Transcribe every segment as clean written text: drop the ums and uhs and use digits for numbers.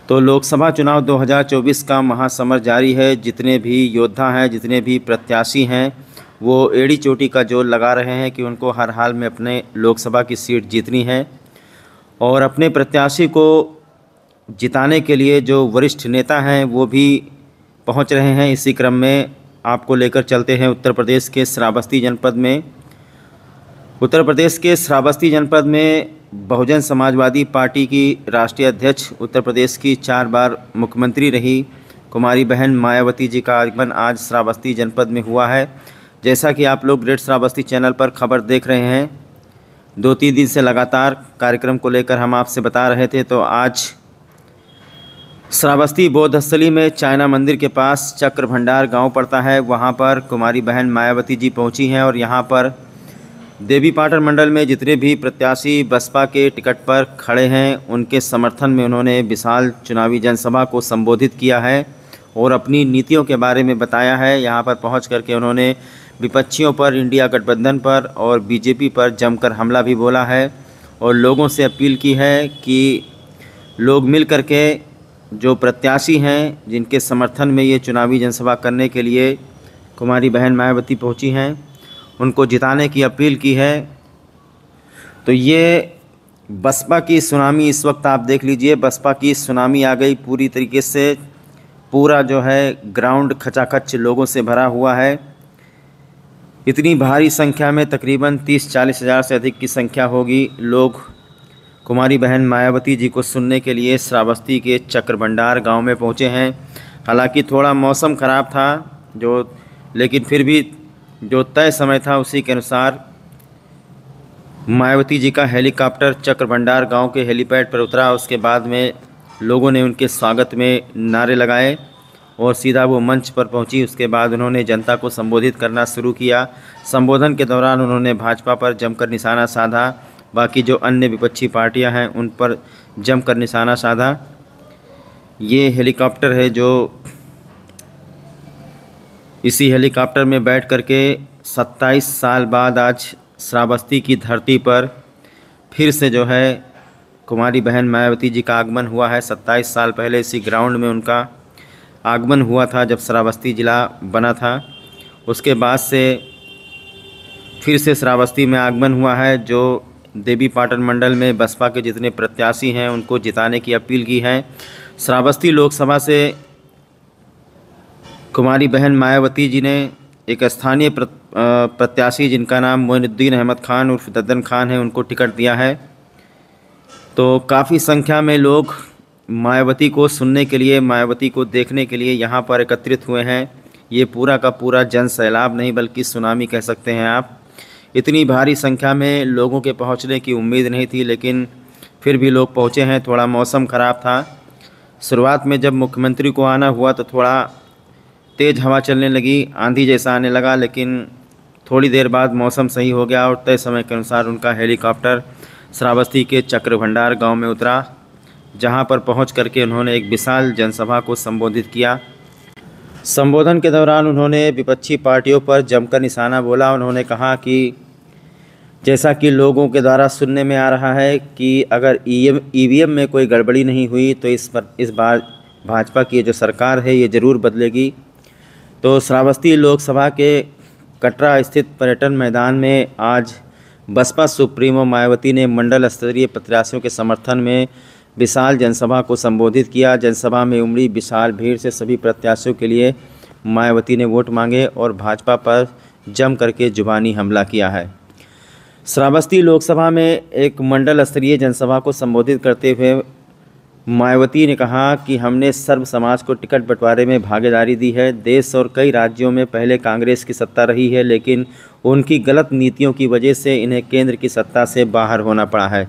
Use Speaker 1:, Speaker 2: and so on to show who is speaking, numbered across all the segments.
Speaker 1: तो लोकसभा चुनाव 2024 का महासमर जारी है। जितने भी योद्धा हैं, जितने भी प्रत्याशी हैं, वो एड़ी चोटी का जोर लगा रहे हैं कि उनको हर हाल में अपने लोकसभा की सीट जीतनी है। और अपने प्रत्याशी को जिताने के लिए जो वरिष्ठ नेता हैं वो भी पहुंच रहे हैं। इसी क्रम में आपको लेकर चलते हैं उत्तर प्रदेश के श्रावस्ती जनपद में। उत्तर प्रदेश के श्रावस्ती जनपद में बहुजन समाजवादी पार्टी की राष्ट्रीय अध्यक्ष, उत्तर प्रदेश की 4 बार मुख्यमंत्री रही कुमारी बहन मायावती जी का आगमन आज श्रावस्ती जनपद में हुआ है। जैसा कि आप लोग ग्रेट श्रावस्ती चैनल पर खबर देख रहे हैं, 2-3 दिन से लगातार कार्यक्रम को लेकर हम आपसे बता रहे थे। तो आज श्रावस्ती बौद्ध स्थली में चाइना मंदिर के पास चक्र भंडार गांव पड़ता है, वहां पर कुमारी बहन मायावती जी पहुंची हैं और यहां पर देवीपाटन मंडल में जितने भी प्रत्याशी बसपा के टिकट पर खड़े हैं उनके समर्थन में उन्होंने विशाल चुनावी जनसभा को संबोधित किया है और अपनी नीतियों के बारे में बताया है। यहां पर पहुंच करके उन्होंने विपक्षियों पर, इंडिया गठबंधन पर और बीजेपी पर जमकर हमला भी बोला है और लोगों से अपील की है कि लोग मिल करके जो प्रत्याशी हैं जिनके समर्थन में ये चुनावी जनसभा करने के लिए कुमारी बहन मायावती पहुंची हैं, उनको जिताने की अपील की है। तो ये बसपा की सुनामी इस वक्त आप देख लीजिए, बसपा की सुनामी आ गई पूरी तरीके से। पूरा जो है ग्राउंड खचाखच लोगों से भरा हुआ है। इतनी भारी संख्या में तकरीबन 30-40 हज़ार से अधिक की संख्या होगी। लोग कुमारी बहन मायावती जी को सुनने के लिए श्रावस्ती के चक्रभंडार गांव में पहुंचे हैं। हालांकि थोड़ा मौसम ख़राब था लेकिन फिर भी जो तय समय था उसी के अनुसार मायावती जी का हेलीकॉप्टर चक्रभंडार गांव के हेलीपैड पर उतरा। उसके बाद में लोगों ने उनके स्वागत में नारे लगाए और सीधा वो मंच पर पहुंची। उसके बाद उन्होंने जनता को संबोधित करना शुरू किया। संबोधन के दौरान उन्होंने भाजपा पर जमकर निशाना साधा, बाकी जो अन्य विपक्षी पार्टियां हैं उन पर जमकर निशाना साधा। ये हेलीकॉप्टर है जो इसी हेलीकॉप्टर में बैठ करके 27 साल बाद आज श्रावस्ती की धरती पर फिर से जो है कुमारी बहन मायावती जी का आगमन हुआ है। 27 साल पहले इसी ग्राउंड में उनका आगमन हुआ था जब श्रावस्ती ज़िला बना था। उसके बाद से फिर से श्रावस्ती में आगमन हुआ है। जो देवीपाटन मंडल में बसपा के जितने प्रत्याशी हैं उनको जिताने की अपील की है। श्रावस्ती लोकसभा से कुमारी बहन मायावती जी ने एक स्थानीय प्रत्याशी जिनका नाम मोइनुद्दीन अहमद खान उर्फ दद्दन खान है, उनको टिकट दिया है। तो काफ़ी संख्या में लोग मायावती को सुनने के लिए, मायावती को देखने के लिए यहाँ पर एकत्रित हुए हैं। ये पूरा का पूरा जन सैलाब नहीं बल्कि सुनामी कह सकते हैं आप। इतनी भारी संख्या में लोगों के पहुँचने की उम्मीद नहीं थी, लेकिन फिर भी लोग पहुँचे हैं। थोड़ा मौसम ख़राब था। शुरुआत में जब मुख्यमंत्री को आना हुआ तो थोड़ा तेज़ हवा चलने लगी, आंधी जैसा आने लगा, लेकिन थोड़ी देर बाद मौसम सही हो गया और तय समय के अनुसार उनका हेलीकॉप्टर श्रावस्ती के चक्रभंडार गांव में उतरा, जहां पर पहुंच करके उन्होंने एक विशाल जनसभा को संबोधित किया। संबोधन के दौरान उन्होंने विपक्षी पार्टियों पर जमकर निशाना बोला। उन्होंने कहा कि जैसा कि लोगों के द्वारा सुनने में आ रहा है कि अगर ईवीएम में कोई गड़बड़ी नहीं हुई तो इस बार भाजपा की जो सरकार है ये ज़रूर बदलेगी। तो श्रावस्ती लोकसभा के कटरा स्थित पर्यटन मैदान में आज बसपा सुप्रीमो मायावती ने मंडल स्तरीय प्रत्याशियों के समर्थन में विशाल जनसभा को संबोधित किया। जनसभा में उमड़ी विशाल भीड़ से सभी प्रत्याशियों के लिए मायावती ने वोट मांगे और भाजपा पर जम करके जुबानी हमला किया है। श्रावस्ती लोकसभा में एक मंडल स्तरीय जनसभा को संबोधित करते हुए मायावती ने कहा कि हमने सर्व समाज को टिकट बंटवारे में भागीदारी दी है। देश और कई राज्यों में पहले कांग्रेस की सत्ता रही है, लेकिन उनकी गलत नीतियों की वजह से इन्हें केंद्र की सत्ता से बाहर होना पड़ा है।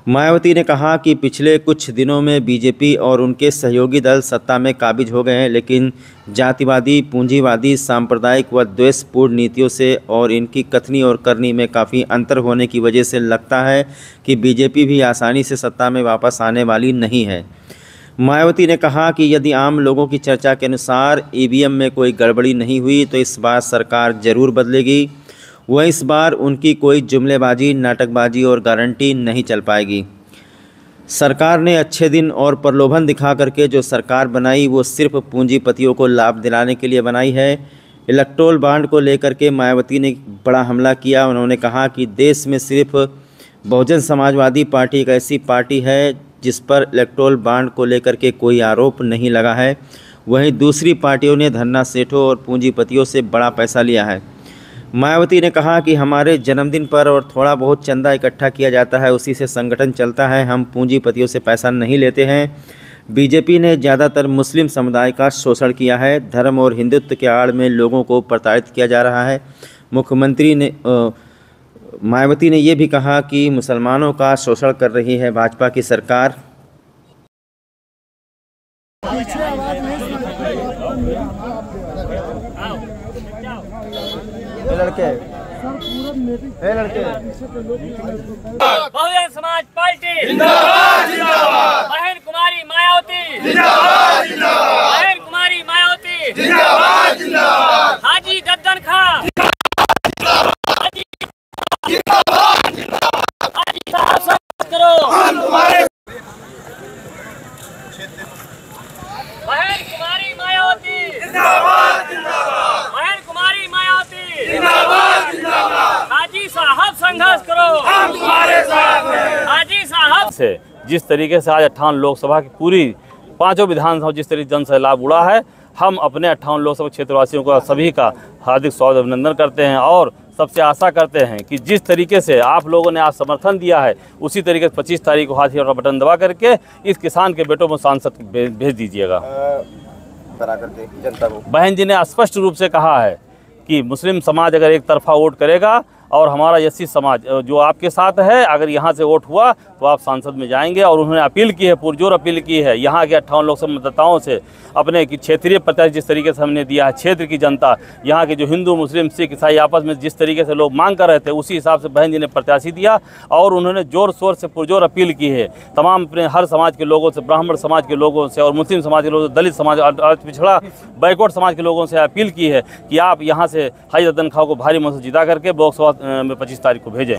Speaker 1: मायावती ने कहा कि पिछले कुछ दिनों में बीजेपी और उनके सहयोगी दल सत्ता में काबिज हो गए हैं, लेकिन जातिवादी, पूंजीवादी, सांप्रदायिक व द्वेषपूर्ण नीतियों से और इनकी कथनी और करनी में काफ़ी अंतर होने की वजह से लगता है कि बीजेपी भी आसानी से सत्ता में वापस आने वाली नहीं है। मायावती ने कहा कि यदि आम लोगों की चर्चा के अनुसार ईवीएम में कोई गड़बड़ी नहीं हुई तो इस बार सरकार ज़रूर बदलेगी। वह इस बार उनकी कोई जुमलेबाजी, नाटकबाजी और गारंटी नहीं चल पाएगी। सरकार ने अच्छे दिन और प्रलोभन दिखा करके जो सरकार बनाई वो सिर्फ पूंजीपतियों को लाभ दिलाने के लिए बनाई है। इलेक्टोरल बॉन्ड को लेकर के मायावती ने बड़ा हमला किया। उन्होंने कहा कि देश में सिर्फ बहुजन समाजवादी पार्टी एक ऐसी पार्टी है जिस पर इलेक्टोरल बॉन्ड को लेकर के कोई आरोप नहीं लगा है। वहीं दूसरी पार्टियों ने धन्ना सेठों और पूंजीपतियों से बड़ा पैसा लिया है। मायावती ने कहा कि हमारे जन्मदिन पर और थोड़ा बहुत चंदा इकट्ठा किया जाता है, उसी से संगठन चलता है। हम पूंजीपतियों से पैसा नहीं लेते हैं। बीजेपी ने ज़्यादातर मुस्लिम समुदाय का शोषण किया है। धर्म और हिंदुत्व के आड़ में लोगों को प्रताड़ित किया जा रहा है। मायावती ने यह भी कहा कि मुसलमानों का शोषण कर रही है भाजपा की सरकार। लड़के
Speaker 2: बहुजन समाज पार्टी जिंदाबाद जिंदाबाद। बहन कुमारी मायावती जिंदाबाद जिंदाबाद। बहन कुमारी मायावती जिंदाबाद जिंदाबाद। हाजी दद्दन खां जिंदाबाद जिंदाबाद। हाजी साहब करो हम तुम्हारे। बहन कुमारी मायावती जिंदाबाद जिंदाबाद। बहन कुमारी मायावती जिंदाबाद जिंदाबाद। हाजी साहब संघर्ष करो हम तुम्हारे साथ हैं। हाजी साहब
Speaker 3: से जिस तरीके से आज 58 लोकसभा की पूरी 5 विधानसभा जिस तरीके जन से लाभ उड़ा है, हम अपने 58 लोकसभा क्षेत्रवासियों का सभी का हार्दिक स्वागत अभिनंदन करते हैं और सबसे आशा करते हैं कि जिस तरीके से आप लोगों ने आज समर्थन दिया है उसी तरीके से 25 तारीख को हाथी और बटन दबा करके इस किसान के बेटों में सांसद भेज दीजिएगा। जनता को बहन जी ने स्पष्ट रूप से कहा है कि मुस्लिम समाज अगर एक तरफा वोट करेगा और हमारा एससी समाज जो आपके साथ है, अगर यहाँ से वोट हुआ तो आप सांसद में जाएंगे। और उन्होंने अपील की है, पुरजोर अपील की है यहाँ के 58 लोकसभा मतदाताओं से अपने की क्षेत्रीय प्रत्याशी जिस तरीके से हमने दिया है, क्षेत्र की जनता यहाँ के जो हिंदू मुस्लिम सिख ईसाई आपस में जिस तरीके से लोग मांग कर रहे थे उसी हिसाब से बहन जी ने प्रत्याशी दिया। और उन्होंने जोर शोर से पुरजोर अपील की है तमाम अपने हर समाज के लोगों से, ब्राह्मण समाज के लोगों से और मुस्लिम समाज के लोगों से, दलित समाज, पिछड़ा बैकवर्ड समाज के लोगों से अपील की है कि आप यहाँ से हाजी दद्दन खां को भारी मत जिता करके लोकसभा में 25 तारीख को भेजें।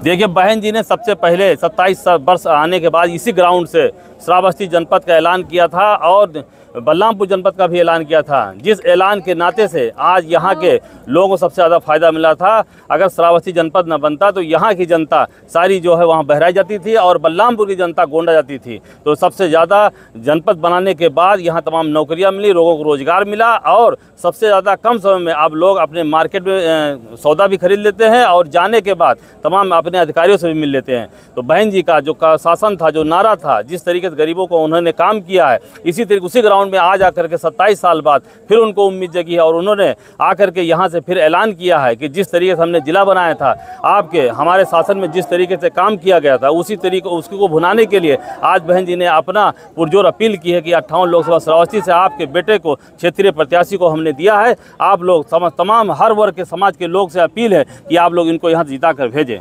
Speaker 3: देखिए बहन जी ने सबसे पहले 27 वर्ष आने के बाद इसी ग्राउंड से श्रावस्ती जनपद का ऐलान किया था और बलरामपुर जनपद का भी ऐलान किया था, जिस ऐलान के नाते से आज यहाँ के लोगों को सबसे ज़्यादा फायदा मिला था। अगर श्रावस्ती जनपद न बनता तो यहाँ की जनता सारी जो है वहाँ बहराई जाती थी और बलरामपुर की जनता गोंडा जाती थी। तो सबसे ज़्यादा जनपद बनाने के बाद यहाँ तमाम नौकरियाँ मिली, लोगों को रोज़गार मिला और सबसे ज़्यादा कम समय में अब लोग अपने मार्केट में सौदा भी खरीद लेते हैं और जाने के बाद तमाम अपने अधिकारियों से भी मिल लेते हैं। तो बहन जी का जो शासन था, जो नारा था, जिस तरीके से गरीबों को उन्होंने काम किया है, इसी तरीके उसी ग्राउंड में आज आकर के 27 साल बाद फिर उनको उम्मीद जगी है और उन्होंने आकर के यहाँ से फिर ऐलान किया है कि जिस तरीके से हमने जिला बनाया था, आपके हमारे शासन में जिस तरीके से काम किया गया था उसी तरीके उसको भुनाने के लिए आज बहन जी ने अपना पुरजोर अपील की है कि 58 लोकसभा श्रावस्ती से आपके बेटे को क्षेत्रीय प्रत्याशी को हमने दिया है। आप लोग तमाम हर वर्ग के समाज के लोग से अपील है कि आप लोग इनको यहाँ जिता कर भेजें।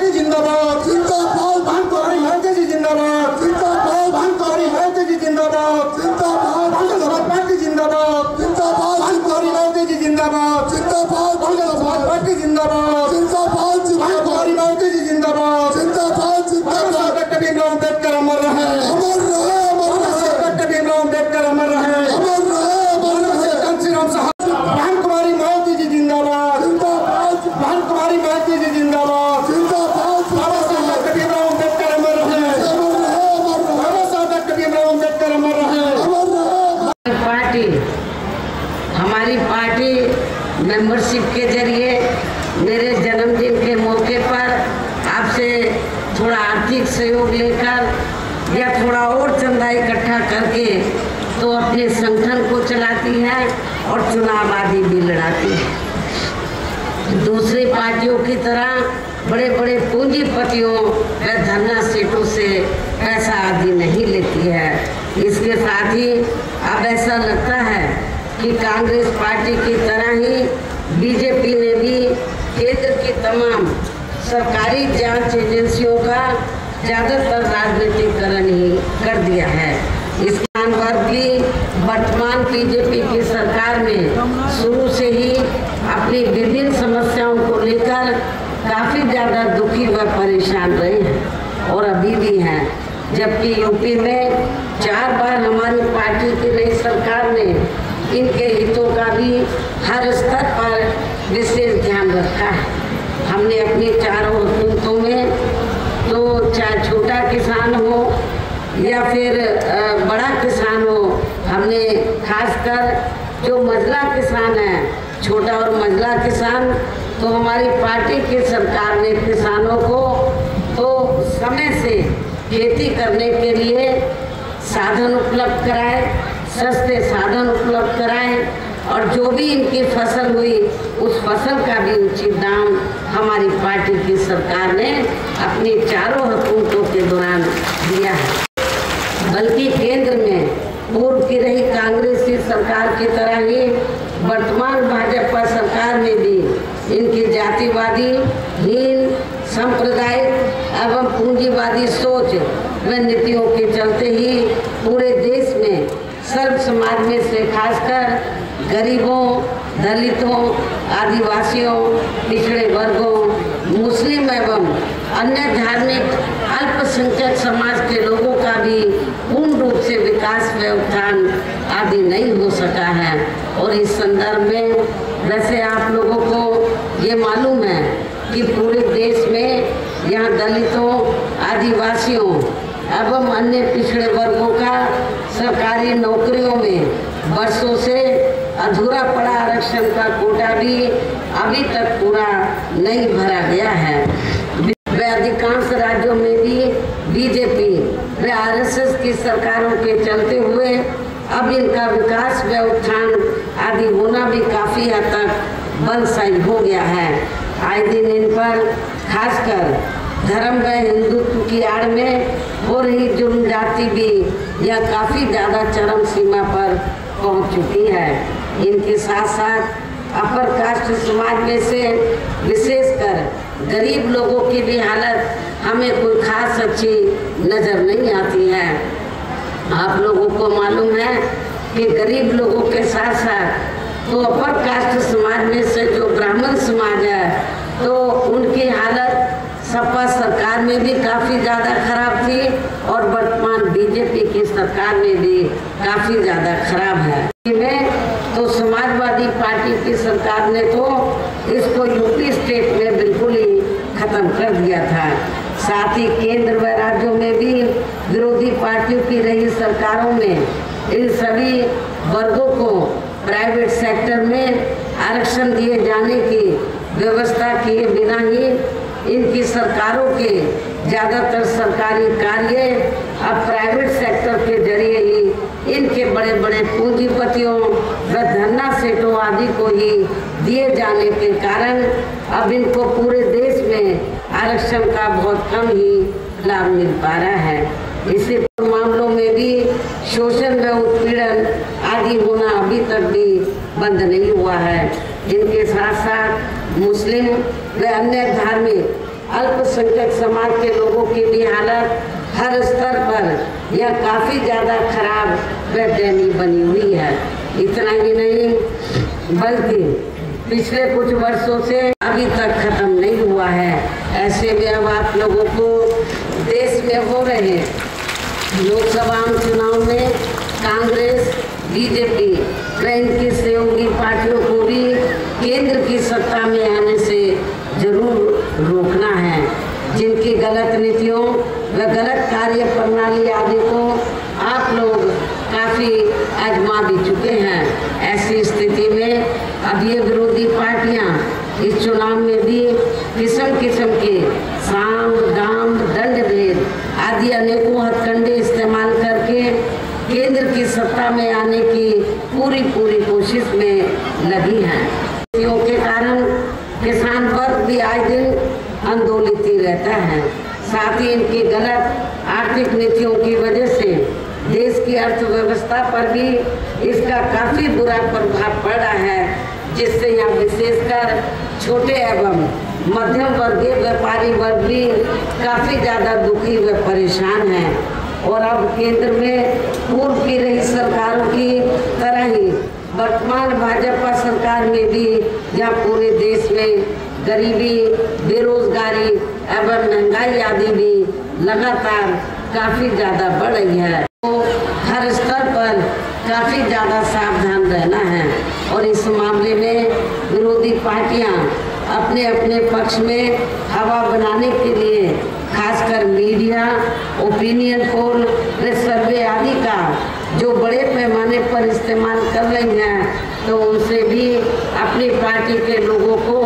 Speaker 4: जिंदाबाद जिंदाबाद भानकुमारी मायावती जी जिंदाबाद जिंदाबाद भानकुमारी मायावती जी जिंदाबाद जिंदाबाद बहुजन समाज पार्टी जिंदाबाद जिंदाबाद भानकुमारी मायावती जी जिंदाबाद जिंदाबाद बहुजन समाज पार्टी जिंदाबाद जिंदाबाद भानकुमारी मायावती जी जिंदाबाद जिंदाबाद जिंदाबाद। डॉक्टर भीमराव अम्बेडकर अमर रहे, अमर रहे, अमर रहे। डॉक्टर भीमराव अम्बेडकर अमर रहे, अमर रहे, अमर रहे। कांशीराम साहब भानकुमारी मायावती जी जिंदाबाद जिंदाबाद भानकुमारी मायावती जी जिंदाबाद जिंदाबाद।
Speaker 5: हमारी पार्टी मेंबरशिप के जरिए मेरे जन्मदिन के मौके पर आपसे थोड़ा आर्थिक सहयोग लेकर या थोड़ा और चंदा इकट्ठा करके तो अपने संगठन को चलाती है और चुनाव आदि भी लड़ाती है। दूसरी पार्टियों की तरह बड़े बड़े पूंजीपतियों व धन्ना सेठों से पैसा आदि नहीं लेती है। इसके साथ ही अब ऐसा लगता है कि कांग्रेस पार्टी की तरह ही बीजेपी ने भी केंद्र की तमाम सरकारी जांच एजेंसियों का ज़्यादातर राजनीतिकरण ही कर दिया है। इस वर्ग की वर्तमान बीजेपी की सरकार में शुरू से ही अपनी विभिन्न समस्याओं को लेकर काफ़ी ज़्यादा दुखी व परेशान रहे हैं और अभी भी हैं। बार बार हमारी पार्टी की नई सरकार ने इनके हितों का भी हर स्तर पर विशेष ध्यान रखा है। हमने अपनी चारों हुकूमतों में तो चाहे छोटा किसान हो या फिर बड़ा किसान हो, हमने खासकर जो मझला किसान है, छोटा और मझला किसान, तो हमारी पार्टी की सरकार ने किसानों को तो समय से खेती करने के लिए साधन उपलब्ध कराए, सस्ते साधन उपलब्ध कराए और जो भी इनकी फसल हुई उस फसल का भी उचित दाम हमारी पार्टी की सरकार ने अपनी चारों हुकूमतों के दौरान दिया है। बल्कि केंद्र में पूर्व की रही कांग्रेसी सरकार की तरह ही वर्तमान भाजपा सरकार में भी इनकी जातिवादी, हीन, सांप्रदायिक एवं पूंजीवादी सोच व नीतियों के चलते ही पूरे देश में सर्व समाज में से खासकर गरीबों, दलितों, आदिवासियों, पिछड़े वर्गों, मुस्लिम एवं अन्य धार्मिक अल्पसंख्यक समाज के लोगों का भी पूर्ण रूप से विकास व उत्थान आदि नहीं हो सका है। और इस संदर्भ में वैसे आप लोगों को ये मालूम है कि पूरे देश में यहाँ दलितों, आदिवासियों एवं अन्य पिछड़े वर्गों का सरकारी नौकरियों में वर्षों से अधूरा पड़ा आरक्षण का कोटा भी अभी तक पूरा नहीं भरा गया है। व अधिकांश राज्यों में भी बीजेपी व आरएसएस की सरकारों के चलते हुए अब इनका विकास व उत्थान आदि होना भी काफी हद तक बंदशाई हो गया है। आए दिन इन पर खासकर धर्म व हिंदुत्व की आड़ में हो रही जुर्म जाति भी यह काफी ज्यादा चरम सीमा पर पहुंच चुकी है। इनके साथ साथ अपर कास्ट समाज में से विशेषकर गरीब लोगों की भी हालत हमें कोई खास अच्छी नजर नहीं आती है। आप लोगों को मालूम है कि गरीब लोगों के साथ साथ तो अपर कास्ट समाज में से जो ब्राह्मण समाज है तो उनकी हालत सपा सरकार में भी काफ़ी ज़्यादा खराब थी और वर्तमान बीजेपी की सरकार में भी काफ़ी ज़्यादा खराब है। तो समाजवादी पार्टी की सरकार ने तो इसको यूपी स्टेट में बिल्कुल ही खत्म कर दिया था। साथ ही केंद्र व राज्यों में भी विरोधी पार्टियों की रही सरकारों में इन सभी वर्गों को प्राइवेट सेक्टर में आरक्षण दिए जाने की व्यवस्था किए बिना ही इनकी सरकारों के ज़्यादातर सरकारी कार्य अब प्राइवेट सेक्टर के जरिए ही इनके बड़े बड़े पूंजीपतियों व धन्ना सेठों आदि को ही दिए जाने के कारण अब इनको पूरे देश में आरक्षण का बहुत कम ही लाभ मिल पा रहा है। इसी मामलों में भी शोषण व उत्पीड़न आदि होना अभी तक भी बंद नहीं हुआ है। इनके साथ साथ मुस्लिम व अन्य धार्मिक अल्पसंख्यक समाज के लोगों की भी हालत हर स्तर पर यह काफ़ी ज़्यादा खराब व दयनीय बनी हुई है। इतना ही नहीं बल्कि पिछले कुछ वर्षों से अभी तक खत्म नहीं हुआ है। ऐसे में अब आप लोगों को देश में हो रहे लोकसभा चुनाव में कांग्रेस, बीजेपी व इनकी सहयोगी पार्टियों को भी केंद्र की सत्ता में आने से जरूर रोकना है। जिनकी गलत नीतियों व गलत कार्य प्रणाली आदि को आप लोग काफ़ी आजमा भी चुके हैं। ऐसी स्थिति में अब ये विरोधी पार्टियां इस चुनाव में भी किस्म किस्म के साम, दाम, दंड भेद आदि अनेकों हथकंडे इस्तेमाल करके केंद्र की सत्ता में आने की पूरी कोशिश में लगी हैं। के कारण किसान वर्ग भी आए दिन आंदोलित ही रहता है। साथ ही इनकी गलत आर्थिक नीतियों की वजह से देश की अर्थव्यवस्था पर भी इसका काफ़ी बुरा प्रभाव पड़ा है, जिससे यहाँ विशेषकर छोटे एवं मध्यम वर्गीय व्यापारी वर्ग भी काफ़ी ज़्यादा दुखी व परेशान हैं। और अब केंद्र में पूर्व की रही सरकारों की तरह ही वर्तमान भाजपा सरकार में भी जहाँ पूरे देश में गरीबी, बेरोजगारी एवं महंगाई आदि भी लगातार काफ़ी ज़्यादा बढ़ रही है। तो हर हर स्तर पर काफ़ी ज़्यादा सावधान रहना है और इस मामले में विरोधी पार्टियां अपने अपने पक्ष में हवा बनाने के लिए खासकर मीडिया, ओपिनियन पोल, सर्वे आदि का जो बड़े पैमाने पर इस्तेमाल कर रही हैं, तो उनसे भी अपनी पार्टी के लोगों को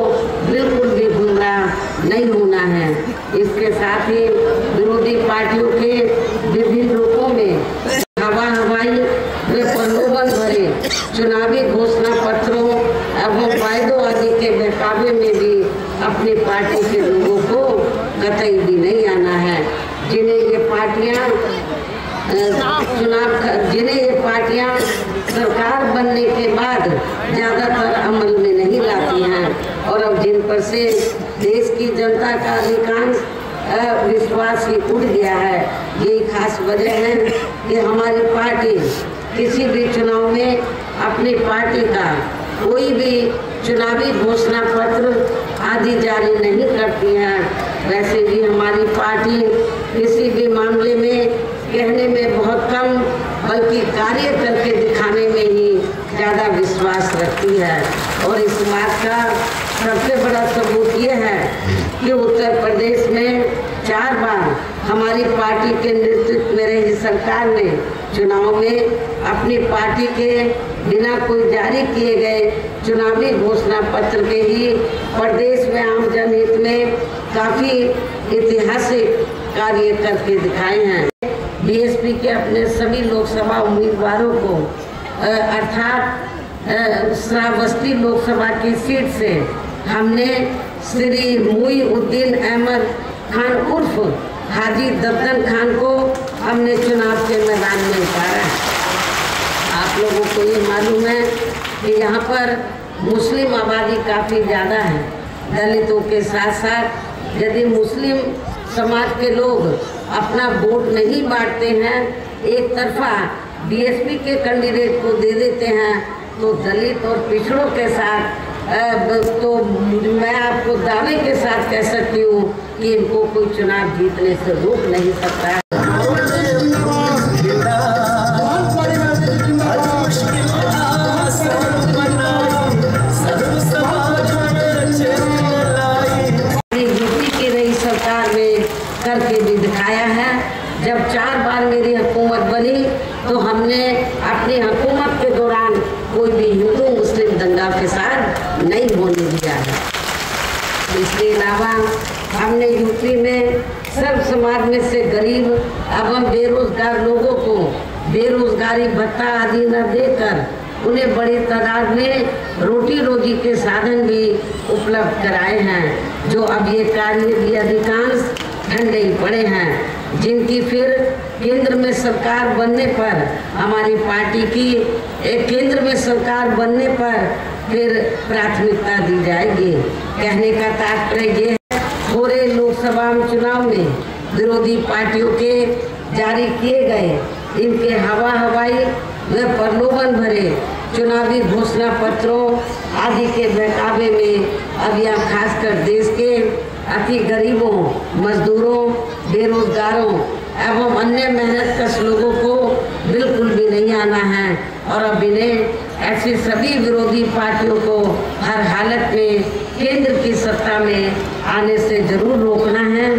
Speaker 5: बिल्कुल भी गुमराह नहीं होना है। इसके साथ ही विरोधी पार्टियों के विभिन्न रूपों में हवाई व प्रलोभन भरे चुनावी घोषणा पत्रों एवं वायदों आदि के बहकावे में भी अपनी पार्टी के लोगों को कतई भी नहीं आना है। जिन्हें ये पार्टियां सरकार बनने के बाद ज़्यादातर अमल में नहीं लाती हैं और अब जिन पर से देश की जनता का अधिकांश विश्वास ही उठ गया है, यही खास वजह है कि हमारी पार्टी किसी भी चुनाव में अपनी पार्टी का कोई भी चुनावी घोषणा पत्र आदि जारी नहीं करती है। वैसे भी हमारी पार्टी किसी भी मामले में कहने में बहुत कम बल्कि कार्य करके दिखाने में ही ज़्यादा विश्वास रखती है। और इस बात का सबसे बड़ा सबूत ये है कि उत्तर प्रदेश में 4 बार हमारी पार्टी के नेतृत्व में रही सरकार ने चुनाव में अपनी पार्टी के बिना कोई जारी किए गए चुनावी घोषणा पत्र के ही प्रदेश में आम जनहित में काफ़ी ऐतिहासिक कार्य करके दिखाए हैं। बीएसपी के अपने सभी लोकसभा उम्मीदवारों को अर्थात श्रावस्ती लोकसभा की सीट से हमने श्री मुईउद्दीन अहमद खान उर्फ हाजी दद्दन खान को हमने चुनाव के मैदान में उतारा। आप लोगों को ये मालूम है कि यहाँ पर मुस्लिम आबादी काफ़ी ज़्यादा है। दलितों के साथ साथ यदि मुस्लिम समाज के लोग अपना वोट नहीं बांटते हैं, एक तरफा बीएसपी के कैंडिडेट को दे देते हैं, तो दलित और पिछड़ों के साथ तो मैं आपको दावे के साथ कह सकती हूँ कि इनको कोई चुनाव जीतने से रोक नहीं सकता है। यूपी की रही सरकार में करके भी दिखाया है। जब 4 बार मेरी हुकूमत बनी तो हमने अपनी हुकूमत के दौरान कोई भी हिंदू मुस्लिम दंगा फसाद नहीं होने दिया है। इसके अलावा हमने यूपी में सर्व समाज में से गरीब एवं बेरोजगार लोगों को बेरोजगारी भत्ता आदि न देकर उन्हें बड़ी तादाद में रोटी रोजी के साधन भी उपलब्ध कराए हैं, जो अब ये कार्य भी अधिकांश ठंडे ही पड़े हैं, जिनकी फिर केंद्र में सरकार बनने पर हमारी पार्टी की केंद्र में सरकार बनने पर फिर प्राथमिकता दी जाएगी। कहने का तात्पर्य ये है, थोड़े लोकसभा चुनाव में विरोधी पार्टियों के जारी किए गए इनके हवाई व प्रलोभन भरे चुनावी घोषणा पत्रों आदि के बहकावे में अब यह खासकर देश के अति गरीबों, मजदूरों, बेरोजगारों एवं अन्य मेहनतकश लोगों को बिल्कुल भी नहीं आना है और अब इन्हें ऐसी सभी विरोधी पार्टियों को हर हालत में केंद्र की सत्ता में आने से जरूर रोकना है,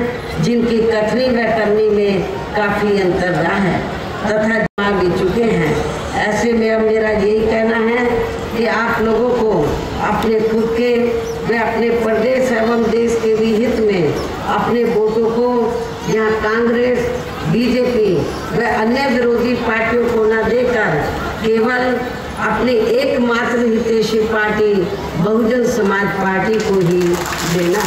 Speaker 5: जिनकी कथनी व करनी में काफ़ी अंतर रहा है तथा जमा भी चुके हैं। ऐसे में अब मेरा यही कहना है कि आप लोगों को अपने खुद के व अपने प्रदेश एवं देश के भी हित में अपने वोटों को यहाँ कांग्रेस, बीजेपी व अन्य विरोधी पार्टियों को न देकर केवल अपनी एकमात्र हितैषी पार्टी बहुजन समाज पार्टी को ही देना।